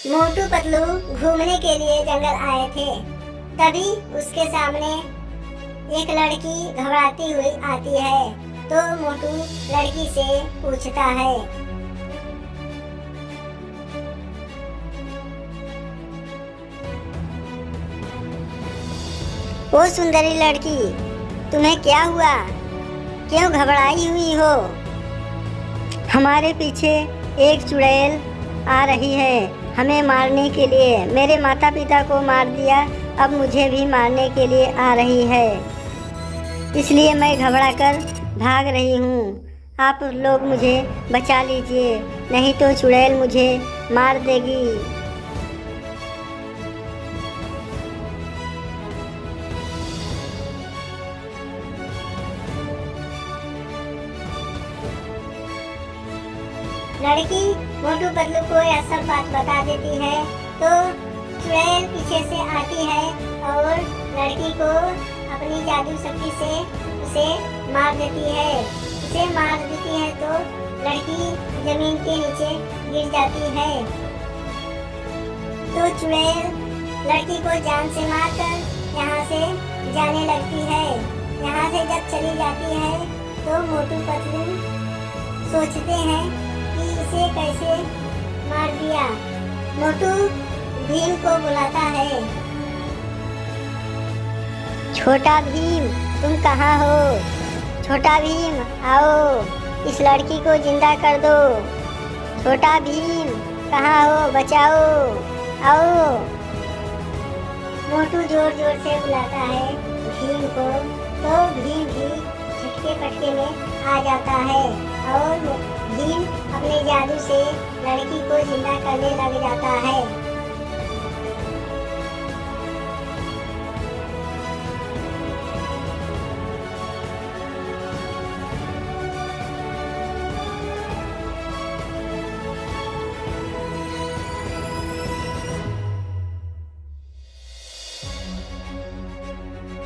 मोटू पतलू घूमने के लिए जंगल आए थे। तभी उसके सामने एक लड़की घबराती हुई आती है। तो मोटू लड़की से पूछता है, ओ सुंदरी लड़की, तुम्हें क्या हुआ? क्यों घबराई हुई हो? हमारे पीछे एक चुड़ैल आ रही है हमें मारने के लिए। मेरे माता पिता को मार दिया, अब मुझे भी मारने के लिए आ रही है, इसलिए मैं घबराकर भाग रही हूँ। आप लोग मुझे बचा लीजिए, नहीं तो चुड़ैल मुझे मार देगी। लड़की मोटू पतलू को यह सब बात बता देती है। तो चुड़ैल पीछे से आती है और लड़की को अपनी जादू शक्ति से उसे मार देती है। उसे मार देती है तो लड़की जमीन के नीचे गिर जाती है। तो चुड़ैल लड़की को जान से मारकर यहाँ से जाने लगती है। यहाँ से जब चली जाती है तो मोटू पतलू सोचते हैं कि इसे कैसे मार दिया। मोटू भीम को बुलाता है, छोटा भीम तुम कहाँ हो? छोटा भीम आओ, इस लड़की को जिंदा कर दो। छोटा भीम कहाँ हो? बचाओ, आओ। मोटू जोर जोर से बुलाता है भीम को, तो भीम भी झटके पटके में आ जाता है और भीम अपने जादू से लड़की को जिंदा करने लग जाता है।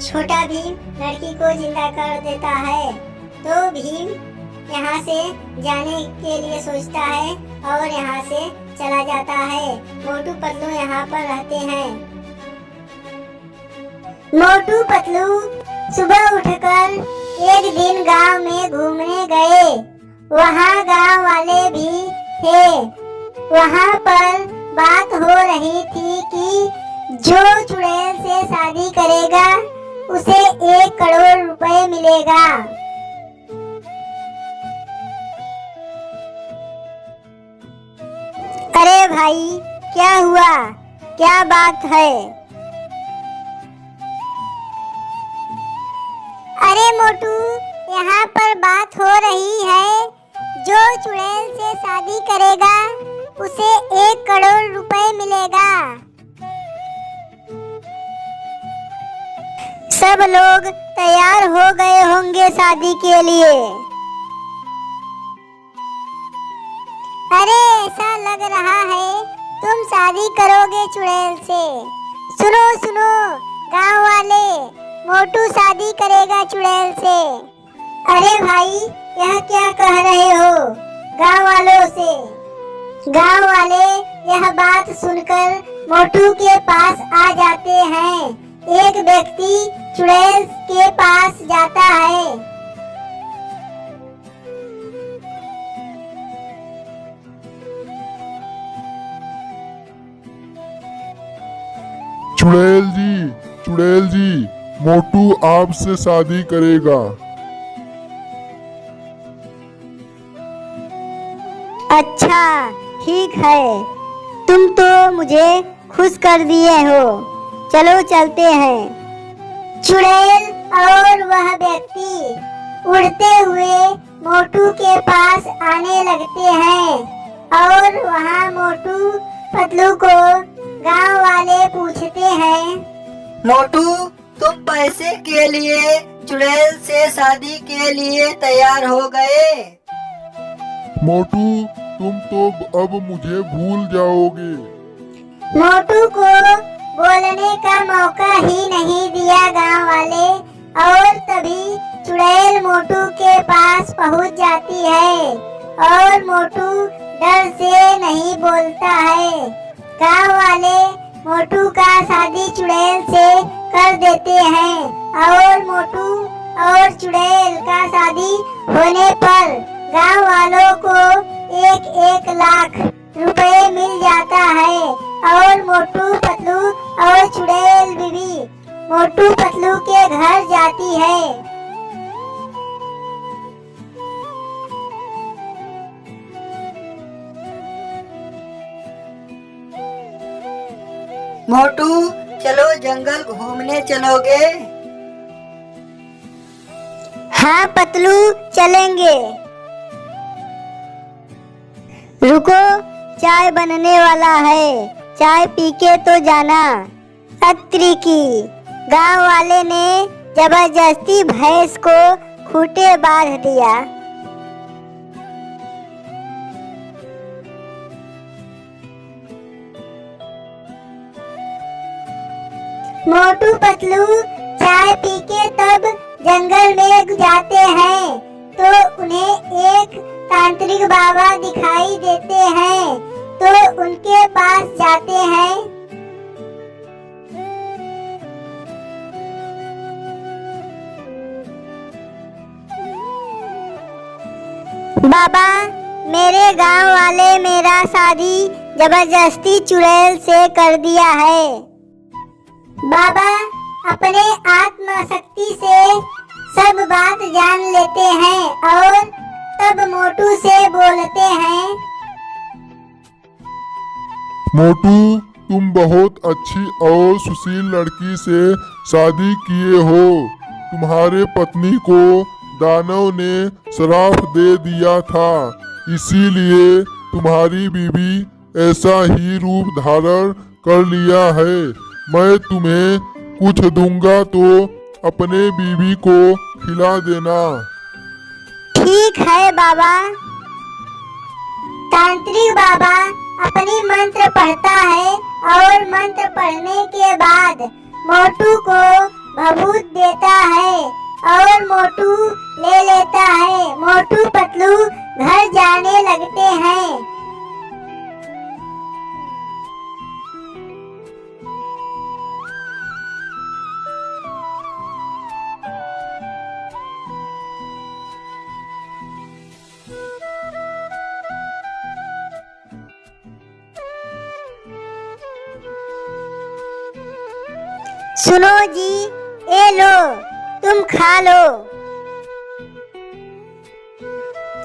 छोटा भीम लड़की को जिंदा कर देता है। तो भीम यहाँ से जाने के लिए सोचता है और यहाँ से चला जाता है। मोटू पतलू यहाँ पर रहते हैं। मोटू पतलू सुबह उठकर एक दिन गांव में घूमने गए। वहाँ गांव वाले भी थे। वहाँ पर बात हो रही थी कि जो चुड़ैल से शादी करेगा उसे 1 करोड़ रुपए मिलेगा। अरे भाई, क्या हुआ? क्या बात है? अरे मोटू, यहाँ पर बात हो रही है, जो चुड़ैल से शादी करेगा उसे 1 करोड़ रुपए मिलेगा। सब लोग तैयार हो गए होंगे शादी के लिए। अरे ऐसा लग रहा है तुम शादी करोगे चुड़ैल से। सुनो सुनो गांव वाले, मोटू शादी करेगा चुड़ैल से। अरे भाई, यह क्या कह रहे हो गांव वालों से? गांव वाले यह बात सुनकर मोटू के पास आ जाते हैं। एक व्यक्ति चुड़ैल के पास जाता है। चुड़ैल जी, मोटू आपसे शादी करेगा। अच्छा ठीक है, तुम तो मुझे खुश कर दिए हो। चलो चलते हैं। चुड़ैल और वह व्यक्ति उड़ते हुए मोटू के पास आने लगते हैं और वहाँ मोटू पतलू को गांव वाले पूछते हैं, मोटू, तुम पैसे के लिए चुड़ैल से शादी के लिए तैयार हो गए? मोटू, तुम तो अब मुझे भूल जाओगे। मोटू को बोलने का मौका ही नहीं दिया गांव वाले और तभी चुड़ैल मोटू के पास पहुंच जाती है और मोटू डर से नहीं बोलता है। गांव वाले मोटू का शादी चुड़ैल से कर देते हैं और मोटू और चुड़ैल का शादी होने पर गांव वालों को 1-1 लाख रुपए मिल जाता है और मोटू पतलू और चुड़ैल बीवी मोटू पतलू के घर जाती है। मोटू चलो जंगल घूमने चलोगे? हाँ पतलू चलेंगे। रुको चाय बनने वाला है, चाय पी के तो जाना। अत्री की गांव वाले ने जबरदस्ती भैंस को खूंटे बांध दिया। मोटू पतलू चाय पी के तब जंगल में जाते हैं तो उन्हें एक तांत्रिक बाबा दिखाई देते हैं तो उनके पास जाते हैं। बाबा मेरे गांव वाले मेरा शादी जबरदस्ती चुड़ैल से कर दिया है। बाबा अपने आत्मशक्ति से सब बात जान लेते हैं और तब मोटू से बोलते हैं। मोटू तुम बहुत अच्छी और सुशील लड़की से शादी किए हो। तुम्हारे पत्नी को दानव ने श्राप दे दिया था, इसीलिए तुम्हारी बीवी ऐसा ही रूप धारण कर लिया है। मैं तुम्हें कुछ दूंगा तो अपने बीवी को खिला देना। ठीक है बाबा। तांत्रिक बाबा अपनी मंत्र पढ़ता है और मंत्र पढ़ने के बाद मोटू को भभूत देता है और मोटू ले लेता है। मोटू पतलू घर जाने लगते हैं। सुनो जी, ये लो तुम खा लो।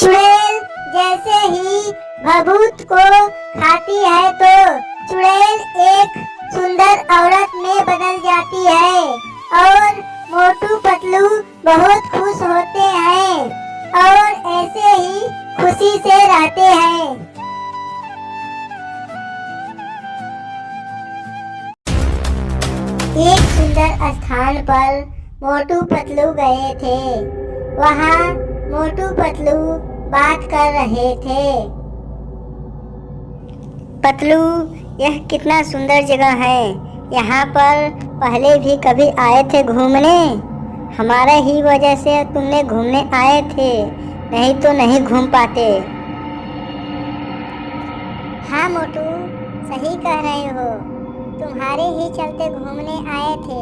चुड़ैल जैसे ही भभूत को खाती है तो चुड़ैल एक सुंदर औरत में बदल जाती है और मोटू पतलू बहुत खुश होते हैं और ऐसे ही खुशी से रहते हैं। एक सुंदर स्थान पर मोटू पतलू गए थे। वहाँ मोटू पतलू बात कर रहे थे। पतलू, यह कितना सुंदर जगह है। यहाँ पर पहले भी कभी आए थे घूमने? हमारे ही वजह से तुमने घूमने आए थे, नहीं तो नहीं घूम पाते। हाँ मोटू, सही कह रहे हो। तुम्हारे ही चलते घूमने आए थे।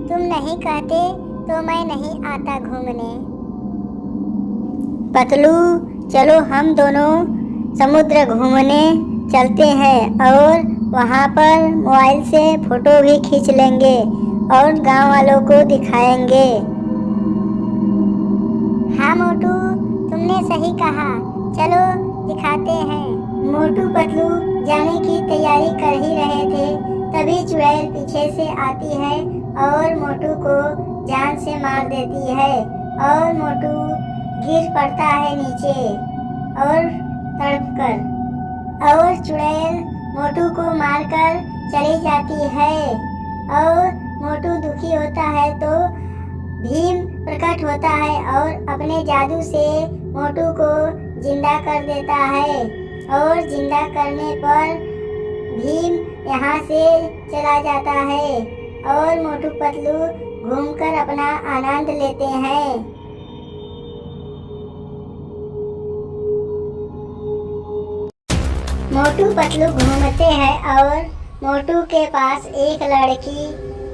तुम नहीं कहते तो मैं नहीं आता घूमने। पतलू, चलो हम दोनों समुद्र घूमने चलते हैं और वहाँ पर मोबाइल से फोटो भी खींच लेंगे और गांव वालों को दिखाएंगे। हाँ मोटू, तुमने सही कहा। चलो दिखाते हैं। मोटू पतलू जाने की तैयारी कर ही रहे थे, तभी चुड़ैल पीछे से आती है और मोटू को जान से मार देती है और मोटू गिर पड़ता है नीचे और तड़पकर। और चुड़ैल मोटू को मारकर चली जाती है और मोटू दुखी होता है तो भीम प्रकट होता है और अपने जादू से मोटू को जिंदा कर देता है और जिंदा करने पर भीम यहाँ से चला जाता है और मोटू पतलू घूमकर अपना आनंद लेते हैं। मोटू पतलू घूमते हैं और मोटू के पास एक लड़की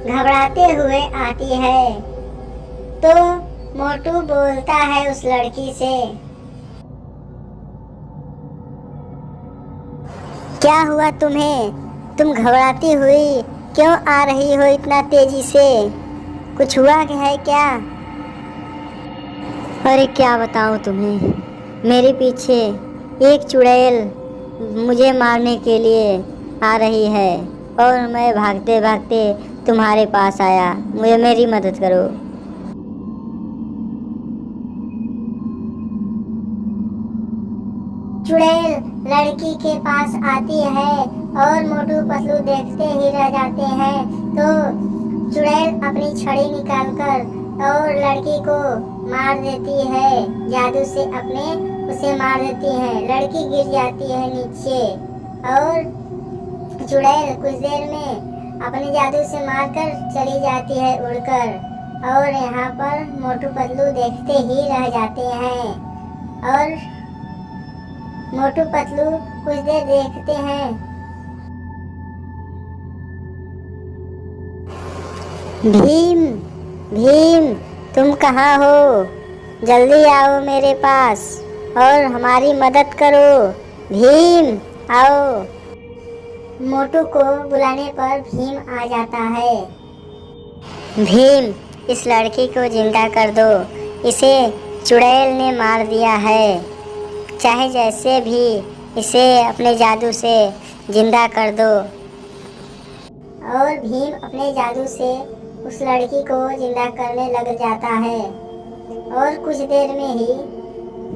घबराते हुए आती है। तो मोटू बोलता है उस लड़की से, क्या हुआ तुम्हें? तुम घबराती हुई क्यों आ रही हो इतना तेजी से? कुछ हुआ है क्या? अरे क्या बताऊं तुम्हें, मेरे पीछे एक चुड़ैल मुझे मारने के लिए आ रही है और मैं भागते भागते तुम्हारे पास आया। मुझे मेरी मदद करो। चुड़ैल लड़की के पास आती है और मोटू पतलू देखते ही रह जाते हैं। तो चुड़ैल अपनी छड़ी निकालकर और लड़की को मार देती है, जादू से उसे मार देती है। लड़की गिर जाती है नीचे और चुड़ैल कुछ देर में अपने जादू से मारकर चली जाती है उड़कर। और यहाँ पर मोटू पतलू देखते ही रह जाते हैं और मोटू पतलू कुछ देर देखते हैं। भीम, भीम तुम कहाँ हो? जल्दी आओ मेरे पास और हमारी मदद करो। भीम आओ। मोटू को बुलाने पर भीम आ जाता है। भीम, इस लड़की को जिंदा कर दो, इसे चुड़ैल ने मार दिया है। चाहे जैसे भी इसे अपने जादू से जिंदा कर दो। और भीम अपने जादू से उस लड़की को जिंदा करने लग जाता है और कुछ देर में ही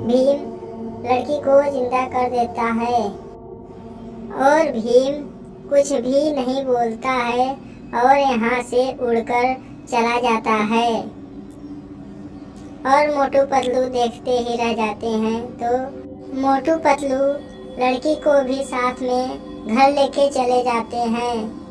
भीम लड़की को जिंदा कर देता है। और भीम कुछ भी नहीं बोलता है और यहाँ से उड़कर चला जाता है और मोटू पतलू देखते ही रह जाते हैं। तो मोटू पतलू लड़की को भी साथ में घर लेके चले जाते हैं।